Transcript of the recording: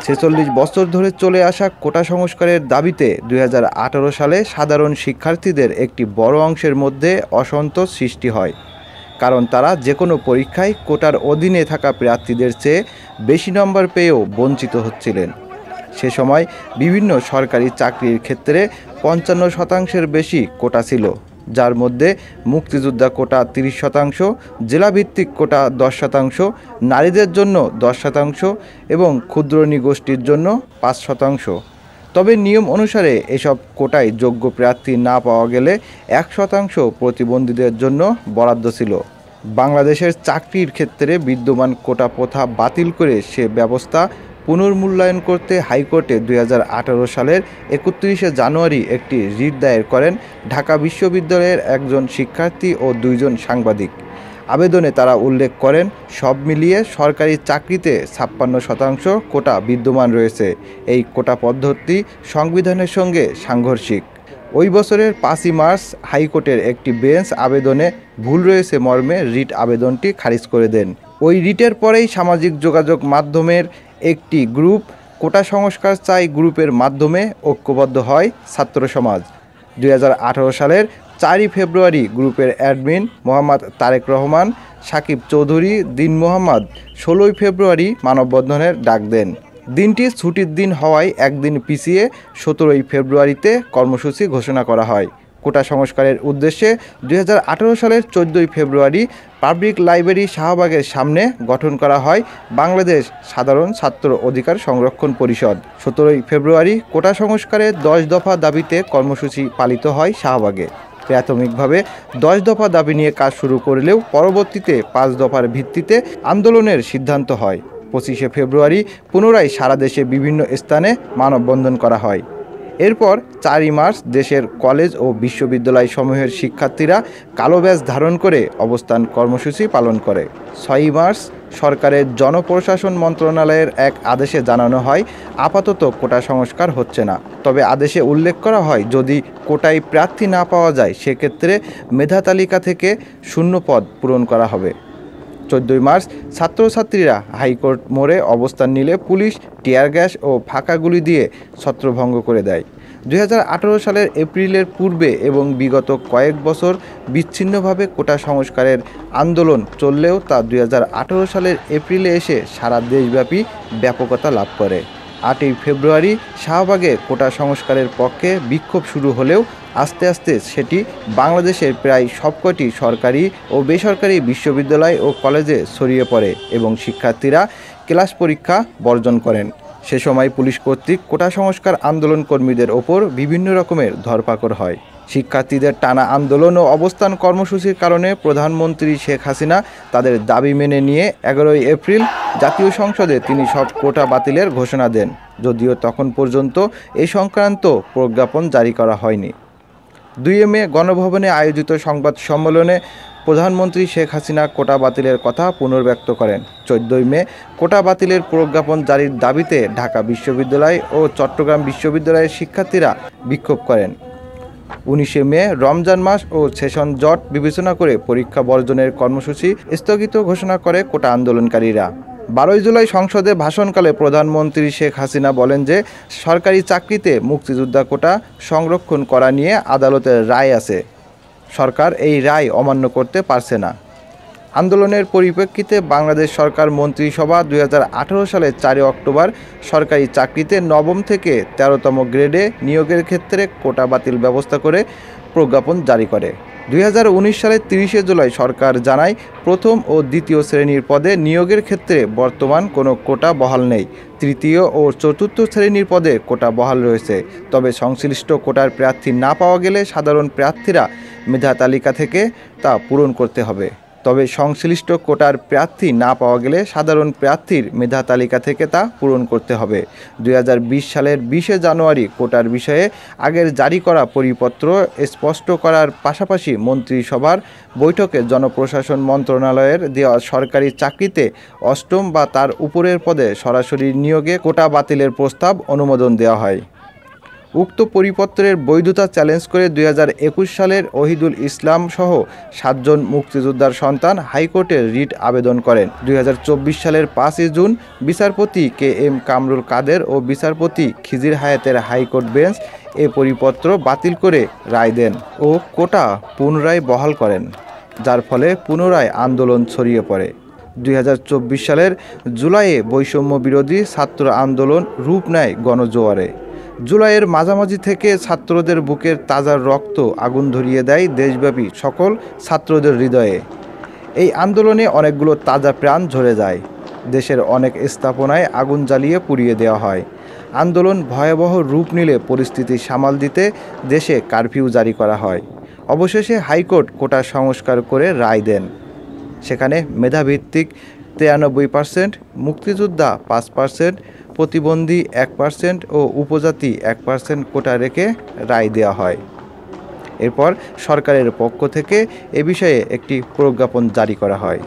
46 বছর ধরে চলে আসা কোটা সংস্কারের দাবিতে 2018 সালে সাধারণ শিক্ষার্থীদের একটি বড় অংশের মধ্যে অসন্তোষ সৃষ্টি হয়। কারণ তারা যে কোনো পরীক্ষায় কোটার অধীনে থাকা প্রার্থীদের চেয়ে বেশি নম্বর পেয়েও বঞ্চিত হচ্ছিলেন। সে সময় বিভিন্ন সরকারি চাকরির ক্ষেত্রে 55% বেশি কোটা ছিল, যার মধ্যে মুক্তিযোদ্ধা কোটা 30%, জেলাভিত্তিক কোটা 10%, নারীদের জন্য 10% এবং ক্ষুদ্র নৃগোষ্ঠীর জন্য 5%। তবে নিয়ম অনুসারে এসব কোটায় যোগ্য প্রার্থী না পাওয়া গেলে 1% প্রতিবন্ধীদের জন্য বরাদ্দ ছিল। বাংলাদেশের চাকরির ক্ষেত্রে বিদ্যমান কোটা প্রথা বাতিল করে সে ব্যবস্থা পুনর্মূল্যায়ন করতে হাইকোর্টে 2018 সালের 31শে জানুয়ারি একটি রিট দায়ের করেন ঢাকা বিশ্ববিদ্যালয়ের একজন শিক্ষার্থী ও 2 জন সাংবাদিক। আবেদনে তারা উল্লেখ করেন, সব মিলিয়ে সরকারি চাকরিতে 56% কোটা বিদ্যমান রয়েছে। এই কোটা পদ্ধতি সংবিধানের সঙ্গে সাংঘর্ষিক। ওই বছরের 5ই মার্চ হাইকোর্টের একটি বেঞ্চ আবেদনে ভুল রয়েছে মর্মে রিট আবেদনটি খারিজ করে দেন। ওই রিটের পরেই সামাজিক যোগাযোগ মাধ্যমের একটি গ্রুপ কোটা সংস্কার চাই গ্রুপের মাধ্যমে ঐক্যবদ্ধ হয় ছাত্র সমাজ। 2018 সালের 4ই ফেব্রুয়ারি গ্রুপের অ্যাডমিন মোহাম্মদ তারেক রহমান, সাকিব চৌধুরী, দিন মোহাম্মদ 16ই ফেব্রুয়ারি মানববন্ধনের ডাক দেন। দিনটি ছুটির দিন হওয়ায় একদিন পিছিয়ে 17ই ফেব্রুয়ারিতে কর্মসূচি ঘোষণা করা হয়। কোটা সংস্কারের উদ্দেশ্যে 2018 সালের 14ই ফেব্রুয়ারি পাবলিক লাইব্রেরি শাহবাগের সামনে গঠন করা হয় বাংলাদেশ সাধারণ ছাত্র অধিকার সংরক্ষণ পরিষদ। 17ই ফেব্রুয়ারি কোটা সংস্কারের 10 দফা দাবিতে কর্মসূচি পালিত হয় শাহবাগে। প্রাথমিকভাবে 10 দফা দাবি নিয়ে কাজ শুরু করলেও পরবর্তীতে 5 দফার ভিত্তিতে আন্দোলনের সিদ্ধান্ত হয়। 25শে ফেব্রুয়ারি পুনরায় সারা দেশে বিভিন্ন স্থানে মানববন্ধন করা হয়। এরপর 4ই মার্চ দেশের কলেজ ও বিশ্ববিদ্যালয় সমূহের শিক্ষার্থীরা কালো ব্যাজ ধারণ করে অবস্থান কর্মসূচি পালন করে। 6ই মার্চ সরকারের জনপ্রশাসন মন্ত্রণালয়ের এক আদেশে জানানো হয়, আপাতত কোটা সংস্কার হচ্ছে না। তবে আদেশে উল্লেখ করা হয়, যদি কোটায় প্রার্থী না পাওয়া যায় সেক্ষেত্রে মেধা তালিকা থেকে শূন্য পদ পূরণ করা হবে। 14ই মার্চ ছাত্রছাত্রীরা হাইকোর্ট মোড়ে অবস্থান নিলে পুলিশ টিয়ার গ্যাস ও ফাঁকা গুলি দিয়ে ছত্রভঙ্গ করে দেয়। 2018 সালের এপ্রিলের পূর্বে এবং বিগত কয়েক বছর বিচ্ছিন্নভাবে কোটা সংস্কারের আন্দোলন চললেও তা 2018 সালের এপ্রিলে এসে সারা দেশব্যাপী ব্যাপকতা লাভ করে। 8ই ফেব্রুয়ারি শাহবাগে কোটা সংস্কারের পক্ষে বিক্ষোভ শুরু হলেও আস্তে আস্তে সেটি বাংলাদেশের প্রায় সবকটি সরকারি ও বেসরকারি বিশ্ববিদ্যালয় ও কলেজে ছড়িয়ে পড়ে এবং শিক্ষার্থীরা ক্লাস পরীক্ষা বর্জন করেন। সে সময় পুলিশ কর্তৃক কোটা সংস্কার আন্দোলন কর্মীদের ওপর বিভিন্ন রকমের ধরপাকড় হয়। শিক্ষার্থীদের টানা আন্দোলন ও অবস্থান কর্মসূচির কারণে প্রধানমন্ত্রী শেখ হাসিনা তাদের দাবি মেনে নিয়ে 11ই এপ্রিল জাতীয় সংসদে তিনি সব কোটা বাতিলের ঘোষণা দেন, যদিও তখন পর্যন্ত এই সংক্রান্ত প্রজ্ঞাপন জারি করা হয়নি। 2 মে গণভবনে আয়োজিত সংবাদ সম্মেলনে প্রধানমন্ত্রী শেখ হাসিনা কোটা বাতিলের কথা পুনর্ব্যক্ত করেন। 14ই মে কোটা বাতিলের প্রজ্ঞাপন জারির দাবিতে ঢাকা বিশ্ববিদ্যালয় ও চট্টগ্রাম বিশ্ববিদ্যালয়ের শিক্ষার্থীরা বিক্ষোভ করেন। 19শে মে রমজান মাস ও সেশন জট বিবেচনা করে পরীক্ষা বর্জনের কর্মসূচি স্থগিত ঘোষণা করে কোটা আন্দোলনকারীরা। 12ই জুলাই সংসদে ভাষণকালে প্রধানমন্ত্রী শেখ হাসিনা বলেন যে সরকারি চাকরিতে মুক্তিযোদ্ধা কোটা সংরক্ষণ করা নিয়ে আদালতের রায় আছে, সরকার এই রায় অমান্য করতে পারছে না। আন্দোলনের পরিপ্রেক্ষিতে বাংলাদেশ সরকার মন্ত্রিসভা 2018 সালের 4 অক্টোবর সরকারি চাকরিতে 9ম থেকে 13তম গ্রেডে নিয়োগের ক্ষেত্রে কোটা বাতিল ব্যবস্থা করে প্রজ্ঞাপন জারি করে। 2019 সালের 30শে জুলাই সরকার জানায়, প্রথম ও দ্বিতীয় শ্রেণীর পদে নিয়োগের ক্ষেত্রে বর্তমান কোনো কোটা বহাল নেই। তৃতীয় ও চতুর্থ শ্রেণীর পদে কোটা বহাল রয়েছে। তবে সংশ্লিষ্ট কোটার প্রার্থী না পাওয়া গেলে সাধারণ প্রার্থীরা মেধা তালিকা থেকে তা পূরণ করতে হবে। তবে সংশ্লিষ্ট কোটার প্রার্থী না পাওয়া গেলে সাধারণ প্রার্থীর মেধা তালিকা থেকে তা পূরণ করতে হবে। 2020 সালের 20শে জানুয়ারি কোটার বিষয়ে আগের জারি করা পরিপত্র স্পষ্ট করার পাশাপাশি মন্ত্রিসভার বৈঠকে জনপ্রশাসন মন্ত্রণালয়ের দেওয়া সরকারি চাকরিতে 8ম বা তার উপরের পদে সরাসরি নিয়োগে কোটা বাতিলের প্রস্তাব অনুমোদন দেওয়া হয়। উক্ত পরিপত্রের বৈধতা চ্যালেঞ্জ করে 2021 সালের ওহিদুল ইসলাম সহ 7 জন মুক্তিযোদ্ধার সন্তান হাইকোর্টে রিট আবেদন করেন। 2024 সালের 5 জুন বিচারপতি KM কামরুল কাদের ও বিচারপতি খিজির হায়াতের হাইকোর্ট বেঞ্চ এ পরিপত্র বাতিল করে রায় দেন ও কোটা পুনরায় বহাল করেন, যার ফলে পুনরায় আন্দোলন ছড়িয়ে পড়ে। 2024 সালের জুলাইয়ে বৈষম্য বিরোধী ছাত্র আন্দোলন রূপ নেয় গণজোয়ারে। জুলাইয়ের মাঝামাঝি থেকে ছাত্রদের বুকের তাজা রক্ত আগুন ধরিয়ে দেয় দেশব্যাপী সকল ছাত্রদের হৃদয়ে। এই আন্দোলনে অনেকগুলো তাজা প্রাণ ঝরে যায়। দেশের অনেক স্থাপনায় আগুন জ্বালিয়ে পুড়িয়ে দেওয়া হয়। আন্দোলন ভয়াবহ রূপ নিলে পরিস্থিতি সামাল দিতে দেশে কারফিউ জারি করা হয়। অবশেষে হাইকোর্ট কোটা সংস্কার করে রায় দেন। সেখানে মেধাভিত্তিক 93%, মুক্তিযোদ্ধা 5%, প্রতিবন্ধী 1% ও উপজাতি 1% কোটা রেখে রায় দেওয়া হয়। এরপর সরকারের পক্ষ থেকে এ বিষয়ে একটি প্রজ্ঞাপন জারি করা হয়।